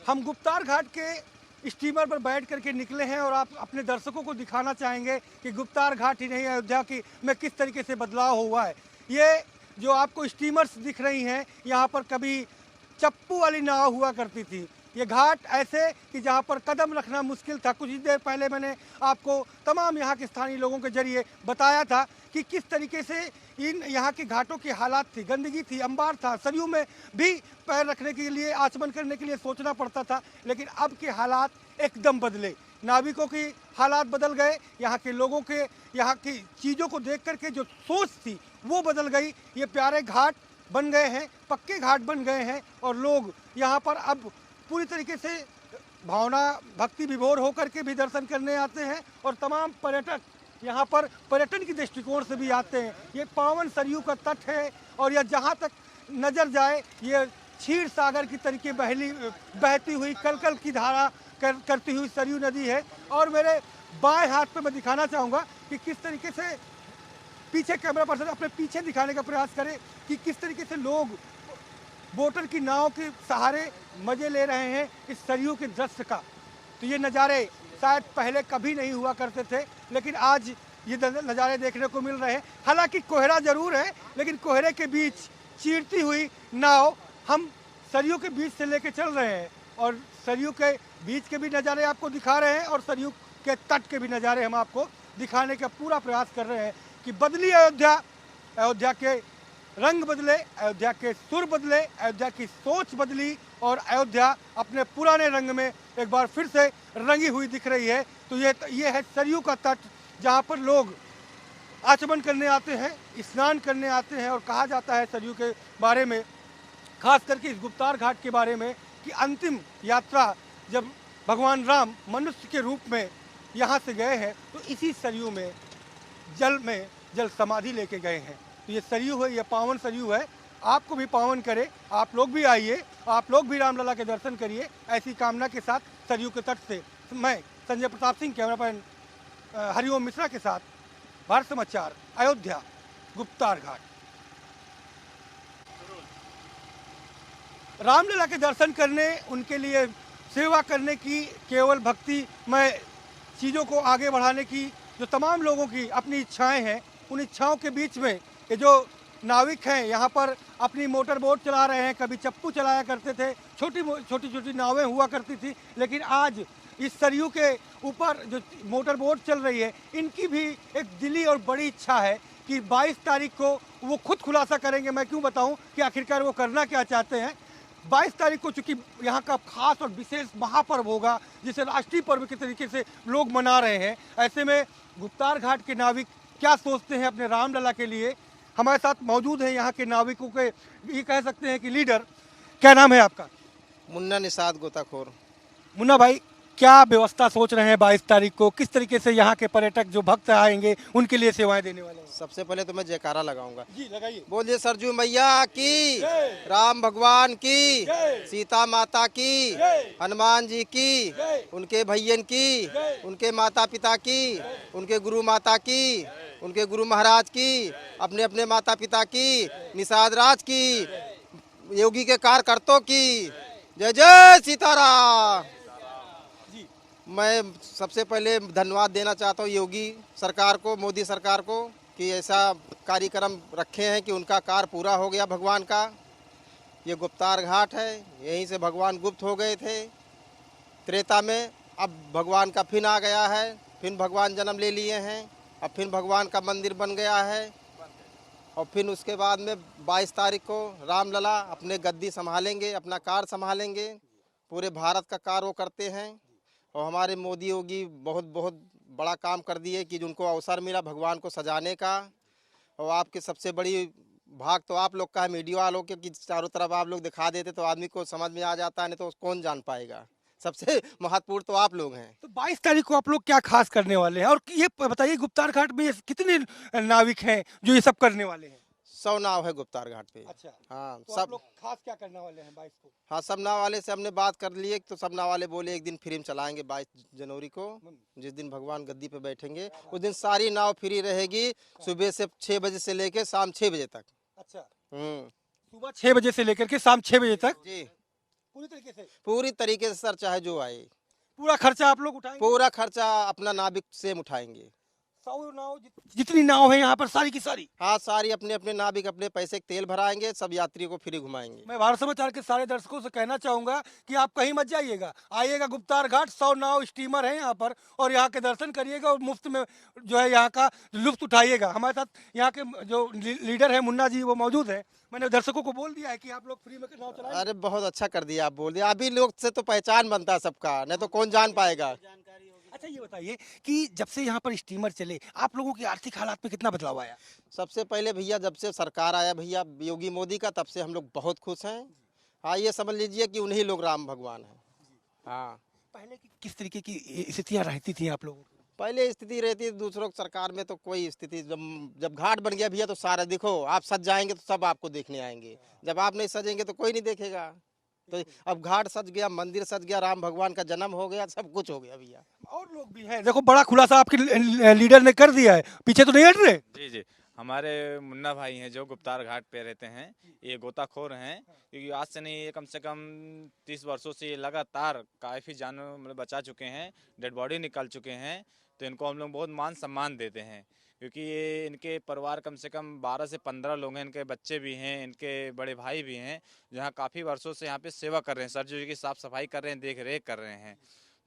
हम गुप्तार घाट के स्टीमर पर बैठ करके निकले हैं और आप अपने दर्शकों को दिखाना चाहेंगे कि गुप्तार घाट ही नहीं, अयोध्या की में किस तरीके से बदलाव हुआ है। ये जो आपको स्टीमर्स दिख रही हैं, यहाँ पर कभी चप्पू वाली नाव हुआ करती थी। ये घाट ऐसे कि जहाँ पर कदम रखना मुश्किल था। कुछ ही देर पहले मैंने आपको तमाम यहाँ के स्थानीय लोगों के जरिए बताया था कि किस तरीके से इन यहाँ के घाटों की हालात थी, गंदगी थी, अंबार था, सरयू में भी पैर रखने के लिए, आचमन करने के लिए सोचना पड़ता था। लेकिन अब के हालात एकदम बदले, नाविकों की हालात बदल गए, यहाँ के लोगों के, यहाँ की चीज़ों को देख करके जो सोच थी वो बदल गई। ये प्यारे घाट बन गए हैं, पक्के घाट बन गए हैं और लोग यहाँ पर अब पूरी तरीके से भावना भक्ति विभोर होकर के भी दर्शन करने आते हैं और तमाम पर्यटक यहाँ पर पर्यटन की दृष्टिकोण से भी आते हैं। ये पावन सरयू का तट है और यह जहाँ तक नज़र जाए ये क्षीर सागर की तरीके बहती हुई कलकल की धारा करती हुई सरयू नदी है। और मेरे बाएं हाथ पे मैं दिखाना चाहूँगा कि किस तरीके से, पीछे कैमरा पर्सन अपने पीछे दिखाने का प्रयास करे कि किस तरीके से लोग बोटर की नाव के सहारे मज़े ले रहे हैं इस सरयू के दृश्य का। तो ये नज़ारे शायद पहले कभी नहीं हुआ करते थे, लेकिन आज ये नज़ारे देखने को मिल रहे हैं। हालांकि कोहरा ज़रूर है, लेकिन कोहरे के बीच चीरती हुई नाव हम सरयू के बीच से लेके चल रहे हैं और सरयू के बीच के भी नज़ारे आपको दिखा रहे हैं और सरयू के तट के भी नज़ारे हम आपको दिखाने का पूरा प्रयास कर रहे हैं कि बदली अयोध्या, अयोध्या के रंग बदले, अयोध्या के सुर बदले, अयोध्या की सोच बदली और अयोध्या अपने पुराने रंग में एक बार फिर से रंगी हुई दिख रही है। तो ये है सरयू का तट, जहाँ पर लोग आचमन करने आते हैं, स्नान करने आते हैं। और कहा जाता है सरयू के बारे में, खास करके इस गुप्तार घाट के बारे में, कि अंतिम यात्रा जब भगवान राम मनुष्य के रूप में यहाँ से गए हैं तो इसी सरयू में जल समाधि लेके गए हैं। तो ये सरयू है, ये पावन सरयू है, आपको भी पावन करे। आप लोग भी आइए, आप लोग भी रामलला के दर्शन करिए। ऐसी कामना के साथ सरयू के तट से मैं संजय प्रताप सिंह, कैमरामैन हरिओम मिश्रा के साथ, भारत समाचार, अयोध्या, गुप्तार घाट। रामलला के दर्शन करने, उनके लिए सेवा करने की, केवल भक्ति में चीज़ों को आगे बढ़ाने की जो तमाम लोगों की अपनी इच्छाएं हैं, उन इच्छाओं के बीच में ये जो नाविक हैं यहाँ पर अपनी मोटर बोट चला रहे हैं। कभी चप्पू चलाया करते थे, छोटी छोटी नावें हुआ करती थी, लेकिन आज इस सरयू के ऊपर जो मोटर बोट चल रही है, इनकी भी एक दिली और बड़ी इच्छा है कि 22 तारीख को वो खुद खुलासा करेंगे। मैं क्यों बताऊं कि आखिरकार वो करना क्या चाहते हैं। 22 तारीख को चूँकि यहाँ का खास और विशेष महापर्व होगा, जिसे राष्ट्रीय पर्व के तरीके से लोग मना रहे हैं। ऐसे में गुप्तार घाट के नाविक क्या सोचते हैं अपने रामलला के लिए, हमारे साथ मौजूद हैं यहाँ के नाविकों के, ये कह सकते हैं कि लीडर। क्या नाम है आपका? मुन्ना निषाद गोताखोर। मुन्ना भाई, क्या व्यवस्था सोच रहे हैं 22 तारीख को? किस तरीके से यहाँ के पर्यटक जो भक्त आएंगे उनके लिए सेवाएं देने वाले हैं? सबसे पहले तो मैं जयकारा लगाऊंगा। जी लगाइए। बोलिए सरजू मैया की, राम भगवान की, सीता माता की, हनुमान जी की, उनके भैयन की, उनके माता पिता की, उनके गुरु माता की, उनके गुरु महाराज की, अपने अपने माता पिता की, निषाद राज की, योगी के कार्यकर्ताओं की। जय जय सीताराम। मैं सबसे पहले धन्यवाद देना चाहता हूँ योगी सरकार को, मोदी सरकार को, कि ऐसा कार्यक्रम रखे हैं कि उनका कार्य पूरा हो गया भगवान का। ये गुप्तार घाट है, यहीं से भगवान गुप्त हो गए थे त्रेता में। अब भगवान का फिर आ गया है, फिर भगवान जन्म ले लिए हैं, अब फिर भगवान का मंदिर बन गया है। और फिर उसके बाद में 22 तारीख को रामलला अपने गद्दी संभालेंगे, अपना कार्य संभालेंगे। पूरे भारत का कार्य वो करते हैं और हमारे मोदी योगी बहुत बहुत बड़ा काम कर दिए कि उनको अवसर मिला भगवान को सजाने का। और आपके सबसे बड़ी भाग तो आप लोग का है, मीडिया वालों के, कि चारों तरफ आप लोग दिखा देते तो आदमी को समझ में आ जाता है, नहीं तो कौन जान पाएगा। सबसे महत्वपूर्ण तो आप लोग हैं। तो 22 तारीख को आप लोग क्या खास करने वाले हैं? और ये बताइए, गुप्तार घाट में कितने नाविक हैं जो ये सब करने वाले हैं? 100 नाव है गुप्तार घाट पे। अच्छा, हाँ तो सब आप लोग खास क्या करने वाले हैं 22 को? हाँ, सब नाव वाले से हमने बात कर ली है, तो सब नाव वाले बोले एक दिन फ्री में चलाएंगे 22 जनवरी को, जिस दिन भगवान गद्दी पे बैठेंगे उस दिन सारी नाव फ्री रहेगी, सुबह से 6 बजे से लेकर शाम 6 बजे तक। अच्छा, सुबह सुबह 6 बजे से लेकर के शाम 6 बजे तक जी। पूरी तरीके से? पूरी तरीके से सर, चाहे जो आए पूरा खर्चा आप लोग उठाएंगे? पूरा खर्चा अपना नाविक से उठाएंगे। 100 नाव जितनी नाव है यहाँ पर सारी की सारी? हाँ, सारी अपने अपने नाविक अपने पैसे के तेल भराएंगे, सब यात्रियों को फ्री घुमाएंगे। मैं भारत समाचार के सारे दर्शकों से कहना चाहूंगा कि आप कहीं मत जाइएगा, आइएगा गुप्तार घाट। 100 नाव स्टीमर है यहाँ पर और यहाँ के दर्शन करिएगा और मुफ्त में जो है यहाँ का लुत्फ उठाइएगा। हमारे साथ यहाँ के जो लीडर है मुन्ना जी, वो मौजूद है। मैंने दर्शकों को बोल दिया है कि आप लोग फ्री में नाव चलाएंगे। अरे बहुत अच्छा कर दिया, आप बोल दिया। अभी लोग से तो पहचान बनता है सबका, नहीं तो कौन जान पाएगा। अच्छा ये बताइए कि जब से यहाँ पर स्टीमर चले, आप लोगों की आर्थिक हालात में कितना बदलाव आया? सबसे पहले भैया, जब से सरकार आया भैया योगी मोदी का, तब से हम लोग बहुत खुश हैं। हाँ, ये समझ लीजिए कि उन्हीं लोग राम भगवान हैं। हाँ, पहले की किस तरीके की स्थितियाँ रहती थी आप लोगों की? पहले स्थिति रहती है दूसरों की सरकार में, तो कोई स्थिति, जब घाट बन गया भैया तो सारा देखो, आप सज जाएंगे तो सब आपको देखने आएंगे, जब आप नहीं सजेंगे तो कोई नहीं देखेगा। तो अब घाट सज गया, मंदिर सज गया, राम भगवान का जन्म हो गया, सब कुछ हो गया भैया। और लोग भी हैं, देखो बड़ा खुलासा आपके लीडर ने कर दिया है, पीछे तो नहीं हट रहे। जी जी, हमारे मुन्ना भाई हैं जो गुप्तार घाट पे रहते हैं, ये गोताखोर हैं। क्योंकि आज से नहीं, ये कम से कम 30 वर्षों से ये लगातार काफ़ी जानवर मतलब बचा चुके हैं, डेड बॉडी निकाल चुके हैं। तो इनको हम लोग बहुत मान सम्मान देते हैं, क्योंकि ये इनके परिवार कम से कम 12 से 15 लोग हैं, इनके बच्चे भी हैं, इनके बड़े भाई भी हैं, जहाँ काफ़ी वर्षों से यहाँ पे सेवा कर रहे हैं, सरजू जी की साफ़ सफाई कर रहे हैं, देख रेख कर रहे हैं।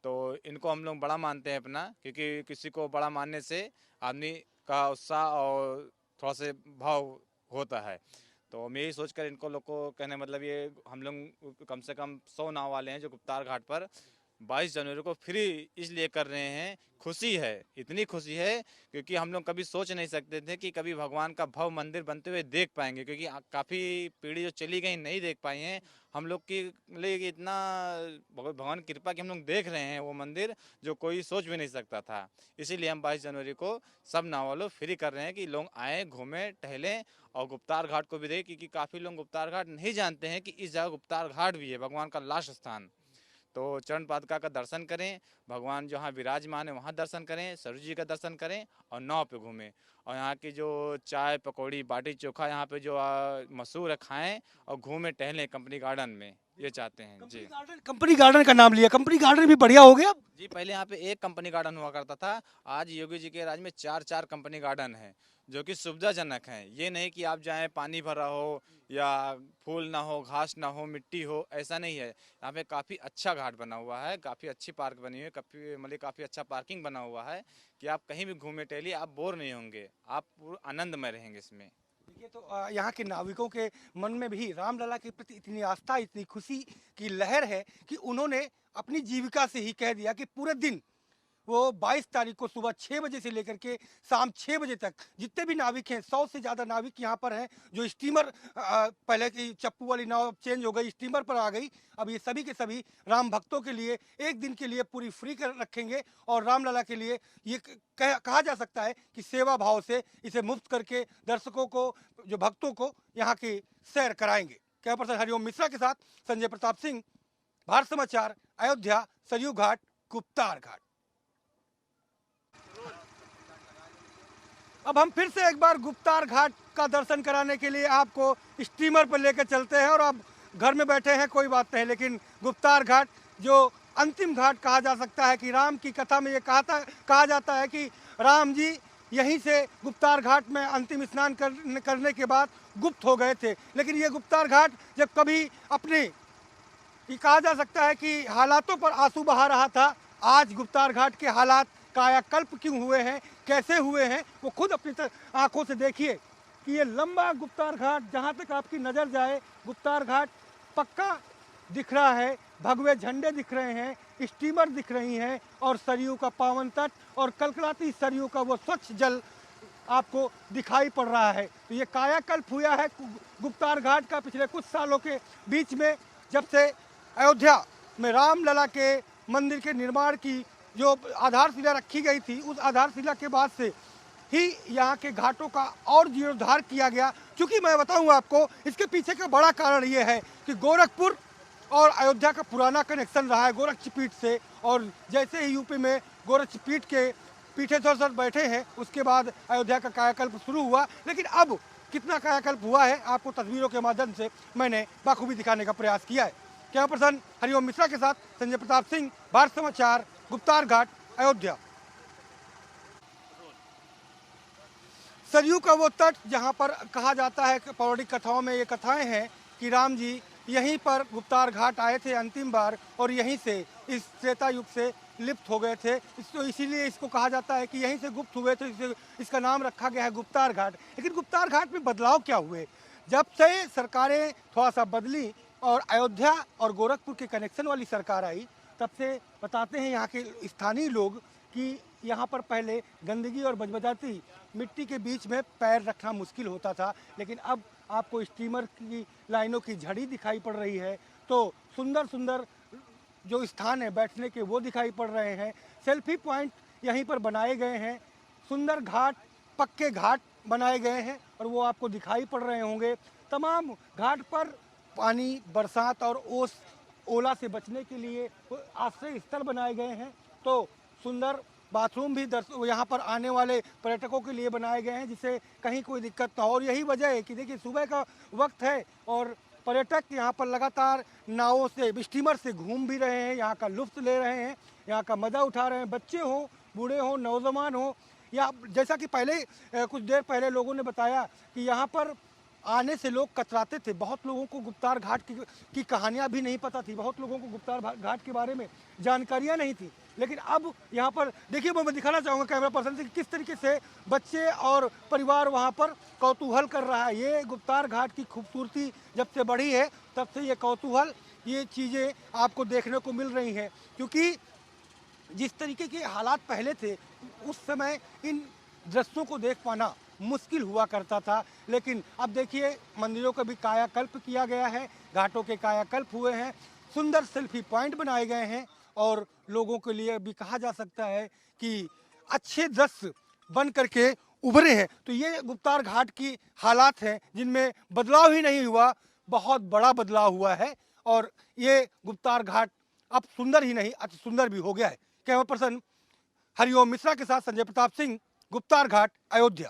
तो इनको हम लोग बड़ा मानते हैं अपना, क्योंकि किसी को बड़ा मानने से आदमी का उत्साह और थोड़ा से भाव होता है। तो हम यही सोचकर इनको लोग को कहने मतलब ये हम लोग कम से कम 100 नाव वाले हैं जो गुप्तार घाट पर 22 जनवरी को फ्री इसलिए कर रहे हैं। खुशी है, इतनी खुशी है क्योंकि हम लोग कभी सोच नहीं सकते थे कि कभी भगवान का भव्य मंदिर बनते हुए देख पाएंगे, क्योंकि काफ़ी पीढ़ी जो चली गई नहीं देख पाई हैं। हम लोग की लिए इतना भगवान की कृपा कि हम लोग देख रहे हैं वो मंदिर जो कोई सोच भी नहीं सकता था। इसीलिए हम 22 जनवरी को सब नाव वालों फ्री कर रहे हैं कि लोग आएँ, घूमें, टहलें और गुप्तार घाट को भी देखें, क्योंकि काफ़ी लोग गुप्तार घाट नहीं जानते हैं कि इस जगह गुप्तार घाट भी है, भगवान का लाश स्थान। तो चरण पादुका का दर्शन करें, भगवान जहाँ विराजमान है वहाँ दर्शन करें, सरयू जी का दर्शन करें और नाव पे घूमें। और यहाँ की जो चाय, पकौड़ी, बाटी चोखा यहाँ पे जो मशहूर है, खाएं और घूमें टहलें कंपनी गार्डन में, ये चाहते हैं जी। कंपनी गार्डन का नाम लिया, कंपनी गार्डन भी बढ़िया हो गया जी। पहले यहाँ पे एक कंपनी गार्डन हुआ करता था, आज योगी जी के राज में 4 कंपनी गार्डन है जो कि सुविधाजनक हैं। ये नहीं कि आप जाएं पानी भरा हो या फूल ना हो, घास ना हो, मिट्टी हो, ऐसा नहीं है। यहाँ पे काफ़ी अच्छा घाट बना हुआ है, काफ़ी अच्छी पार्क बनी हुई है, काफ़ी अच्छा पार्किंग बना हुआ है कि आप कहीं भी घूमे टहलिए, आप बोर नहीं होंगे, आप पूरा आनंदमय रहेंगे इसमें। देखिए तो यहाँ के नाविकों के मन में भी रामलला के प्रति इतनी आस्था, इतनी खुशी की लहर है कि उन्होंने अपनी जीविका से ही कह दिया कि पूरे दिन वो 22 तारीख को सुबह 6 बजे से लेकर के शाम 6 बजे तक जितने भी नाविक हैं, 100 से ज़्यादा नाविक यहाँ पर हैं। जो स्टीमर पहले की चप्पू वाली नाव चेंज हो गई, स्टीमर पर आ गई, अब ये सभी के सभी राम भक्तों के लिए एक दिन के लिए पूरी फ्री कर रखेंगे और रामलला के लिए ये कहा जा सकता है कि सेवा भाव से इसे मुफ्त करके दर्शकों को, जो भक्तों को यहाँ की सैर कराएंगे। कैमरा पर्सन हरिओम मिश्रा के साथ संजय प्रताप सिंह, भारत समाचार, अयोध्या, सरयू घाट, गुप्तार घाट। अब हम फिर से एक बार गुप्तार घाट का दर्शन कराने के लिए आपको स्टीमर पर लेकर चलते हैं और आप घर में बैठे हैं कोई बात नहीं, लेकिन गुप्तार घाट जो अंतिम घाट कहा जा सकता है कि राम की कथा में ये कहा जाता है कि राम जी यहीं से गुप्तार घाट में अंतिम स्नान करने के बाद गुप्त हो गए थे। लेकिन ये गुप्तार घाट जब कभी अपने, ये कहा जा सकता है कि हालातों पर आंसू बहा रहा था, आज गुप्तार घाट के हालात कायाकल्प क्यों हुए हैं, कैसे हुए हैं, वो खुद अपनी आंखों से देखिए कि ये लंबा गुप्तार घाट, जहाँ तक आपकी नज़र जाए गुप्तार घाट पक्का दिख रहा है, भगवे झंडे दिख रहे हैं, स्टीमर दिख रही हैं और सरयू का पावन तट और कलकलाती सरयू का वो स्वच्छ जल आपको दिखाई पड़ रहा है। तो ये कायाकल्प हुआ है गुप्तार घाट का पिछले कुछ सालों के बीच में, जब से अयोध्या में रामलला के मंदिर के निर्माण की जो आधारशिला रखी गई थी, उस आधारशिला के बाद से ही यहाँ के घाटों का और जीर्णोद्धार किया गया। क्योंकि मैं बताऊँ आपको, इसके पीछे का बड़ा कारण ये है कि गोरखपुर और अयोध्या का पुराना कनेक्शन रहा है गोरक्षपीठ से, और जैसे ही यूपी में गोरक्षपीठ के पीठेश्वर बैठे हैं, उसके बाद अयोध्या का कायाकल्प शुरू हुआ। लेकिन अब कितना कायाकल्प हुआ है आपको तस्वीरों के माध्यम से मैंने बाखूबी दिखाने का प्रयास किया है। कैमरा पर्सन हरिओम मिश्रा के साथ संजय प्रताप सिंह, भारत समाचार, गुप्तार घाट, अयोध्या। सरयू का वो तट जहाँ पर कहा जाता है, पौराणिक कथाओं में ये कथाएं हैं कि राम जी यहीं पर गुप्तार घाट आए थे अंतिम बार और यहीं से इस त्रेता युग से लिप्त हो गए थे। इसको इसीलिए इसको कहा जाता है कि यहीं से गुप्त हुए थे, इसका नाम रखा गया है गुप्तार घाट। लेकिन गुप्तार घाट में बदलाव क्या हुए? जब से सरकारें थोड़ा सा बदली और अयोध्या और गोरखपुर के कनेक्शन वाली सरकार आई, तब से बताते हैं यहाँ के स्थानीय लोग कि यहाँ पर पहले गंदगी और बजबजाती मिट्टी के बीच में पैर रखना मुश्किल होता था। लेकिन अब आपको स्टीमर की लाइनों की झड़ी दिखाई पड़ रही है, तो सुंदर सुंदर जो स्थान है बैठने के वो दिखाई पड़ रहे हैं। सेल्फी पॉइंट यहीं पर बनाए गए हैं, सुंदर घाट, पक्के घाट बनाए गए हैं और वो आपको दिखाई पड़ रहे होंगे। तमाम घाट पर पानी, बरसात और ओला से बचने के लिए आश्रय स्थल बनाए गए हैं। तो सुंदर बाथरूम भी यहाँ पर आने वाले पर्यटकों के लिए बनाए गए हैं, जिससे कहीं कोई दिक्कत ना हो। और यही वजह है कि देखिए सुबह का वक्त है और पर्यटक यहाँ पर लगातार नावों से, स्टीमर से घूम भी रहे हैं, यहाँ का लुत्फ ले रहे हैं, यहाँ का मज़ा उठा रहे हैं। बच्चे हों, बूढ़े हों, नौजवान हों, या जैसा कि पहले कुछ देर पहले लोगों ने बताया कि यहाँ पर आने से लोग कतराते थे। बहुत लोगों को गुप्तार घाट की कहानियाँ भी नहीं पता थी, बहुत लोगों को गुप्तार घाट के बारे में जानकारियाँ नहीं थी। लेकिन अब यहाँ पर देखिए, मैं दिखाना चाहूँगा कैमरा पर्सन से कि किस तरीके से बच्चे और परिवार वहाँ पर कौतूहल कर रहा है। ये गुप्तार घाट की खूबसूरती जब से बढ़ी है, तब से ये कौतूहल, ये चीज़ें आपको देखने को मिल रही हैं। क्योंकि जिस तरीके के हालात पहले थे, उस समय इन दृश्यों को देख पाना मुश्किल हुआ करता था। लेकिन अब देखिए, मंदिरों का भी कायाकल्प किया गया है, घाटों के कायाकल्प हुए हैं, सुंदर सेल्फी पॉइंट बनाए गए हैं और लोगों के लिए भी कहा जा सकता है कि अच्छे दृश्य बन करके उभरे हैं। तो ये गुप्तार घाट की हालात हैं जिनमें बदलाव ही नहीं हुआ, बहुत बड़ा बदलाव हुआ है। और ये गुप्तार घाट अब सुंदर ही नहीं, अति सुंदर भी हो गया है। कैमरा पर्सन हरिओम मिश्रा के साथ संजय प्रताप सिंह, गुप्तार घाट, अयोध्या।